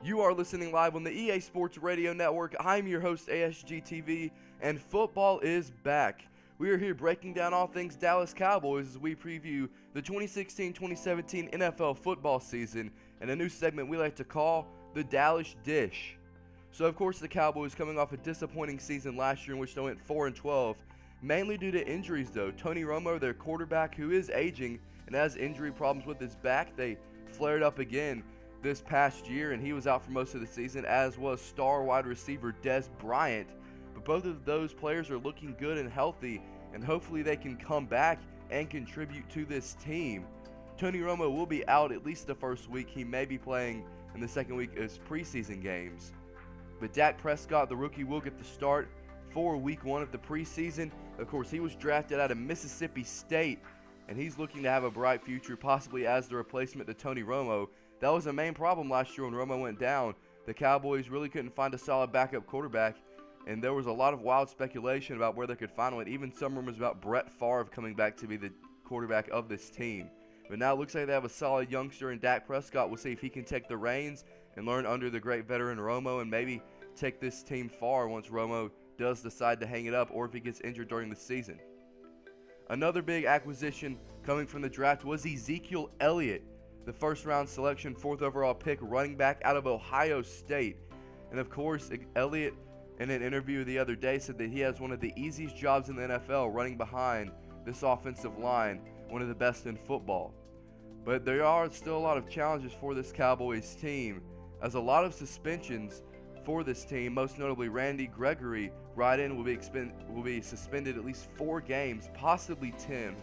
You are listening live on the EA Sports Radio Network. I'm your host, ASGTV, and football is back. We are here breaking down all things Dallas Cowboys as we preview the 2016-2017 NFL football season and a new segment we like to call the Dallas Dish. So, of course, the Cowboys coming off a disappointing season last year in which they went 4-12, mainly due to injuries though. Tony Romo, their quarterback, who is aging and has injury problems with his back, they flared up again this past year, and he was out for most of the season, as was star wide receiver Des Bryant. But both of those players are looking good and healthy, and hopefully they can come back and contribute to this team. Tony Romo will be out at least the first week. He may be playing in the second week as preseason games. But Dak Prescott, the rookie, will get the start for week 1 of the preseason. Of course, he was drafted out of Mississippi State, and he's looking to have a bright future, possibly as the replacement to Tony Romo. That was the main problem last year when Romo went down. The Cowboys really couldn't find a solid backup quarterback, and there was a lot of wild speculation about where they could find one. Even some rumors about Brett Favre coming back to be the quarterback of this team. But now it looks like they have a solid youngster in Dak Prescott. We'll see if he can take the reins and learn under the great veteran Romo and maybe take this team far once Romo does decide to hang it up or if he gets injured during the season. Another big acquisition coming from the draft was Ezekiel Elliott, the first-round selection, 4th overall pick, running back out of Ohio State. And, of course, Elliott, in an interview the other day, said that he has one of the easiest jobs in the NFL running behind this offensive line, one of the best in football. But there are still a lot of challenges for this Cowboys team, as a lot of suspensions for this team, most notably Randy Gregory, will be suspended at least 4 games, possibly 10.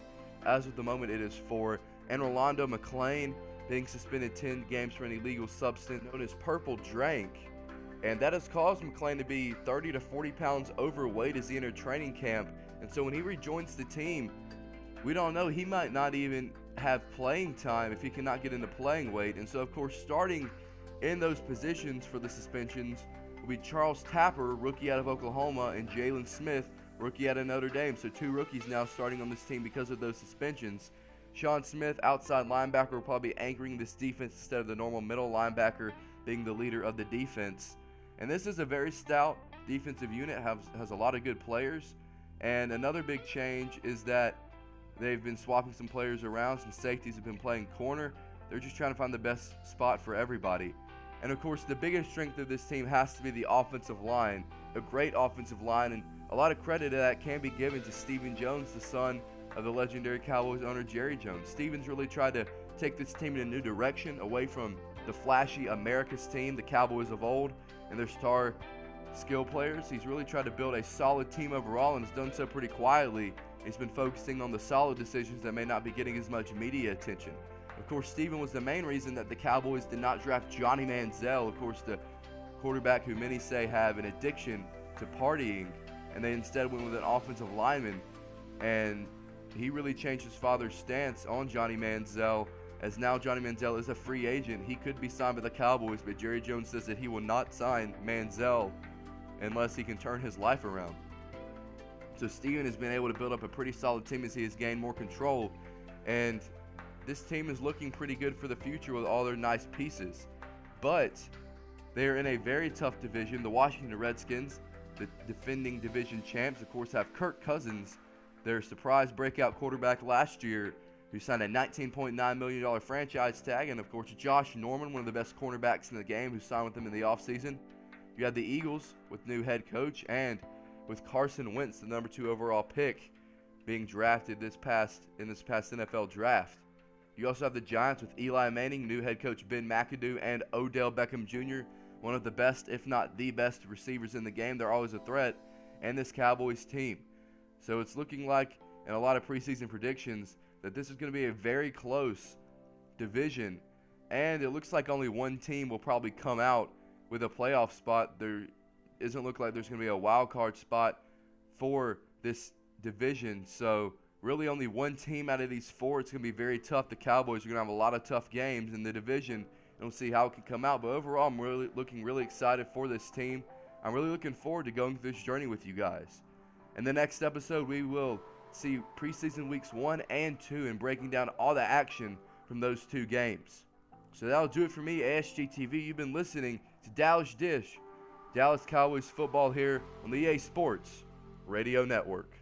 As of the moment, it is 4. And Rolando McClain being suspended 10 games for an illegal substance known as purple drink. And that has caused McClain to be 30 to 40 pounds overweight as he entered training camp. And so when he rejoins the team, we don't know, he might not even have playing time if he cannot get into playing weight. And so, of course, starting in those positions for the suspensions will be Charles Tapper, rookie out of Oklahoma, and Jalen Smith, rookie out of Notre Dame. So 2 rookies now starting on this team because of those suspensions. Sean Smith, outside linebacker, will probably be anchoring this defense instead of the normal middle linebacker being the leader of the defense. And this is a very stout defensive unit, has a lot of good players. And another big change is that they've been swapping some players around. Some safeties have been playing corner. They're just trying to find the best spot for everybody. And of course, the biggest strength of this team has to be the offensive line. A great offensive line, and a lot of credit to that can be given to Stephen Jones, the son of the legendary Cowboys owner Jerry Jones. Stevens really tried to take this team in a new direction, away from the flashy America's team, the Cowboys of old, and their star skill players. He's really tried to build a solid team overall and has done so pretty quietly. He's been focusing on the solid decisions that may not be getting as much media attention. Of course, Steven was the main reason that the Cowboys did not draft Johnny Manziel, of course, the quarterback who many say have an addiction to partying, and they instead went with an offensive lineman. And he really changed his father's stance on Johnny Manziel, as now Johnny Manziel is a free agent. He could be signed by the Cowboys, but Jerry Jones says that he will not sign Manziel unless he can turn his life around. So Steven has been able to build up a pretty solid team as he has gained more control, and this team is looking pretty good for the future with all their nice pieces. But they are in a very tough division. The Washington Redskins, the defending division champs, of course, have Kirk Cousins, their surprise breakout quarterback last year, who signed a $19.9 million franchise tag, and of course Josh Norman, one of the best cornerbacks in the game, who signed with them in the offseason. You had the Eagles with new head coach, and with Carson Wentz, the number 2 overall pick, being drafted in this past NFL draft. You also have the Giants with Eli Manning, new head coach Ben McAdoo, and Odell Beckham Jr., one of the best, if not the best, receivers in the game. They're always a threat, and this Cowboys team. So it's looking like, in a lot of preseason predictions, that this is going to be a very close division, and it looks like only one team will probably come out with a playoff spot. There doesn't look like there's going to be a wild card spot for this division, so really only one team out of these 4. It's going to be very tough. The Cowboys are going to have a lot of tough games in the division, and we'll see how it can come out. But overall, I'm looking really excited for this team. I'm really looking forward to going through this journey with you guys. In the next episode, we will see preseason weeks 1 and 2 and breaking down all the action from those 2 games. So that'll do it for me, ASGTV. You've been listening to Dallas Dish, Dallas Cowboys football here on the EA Sports Radio Network.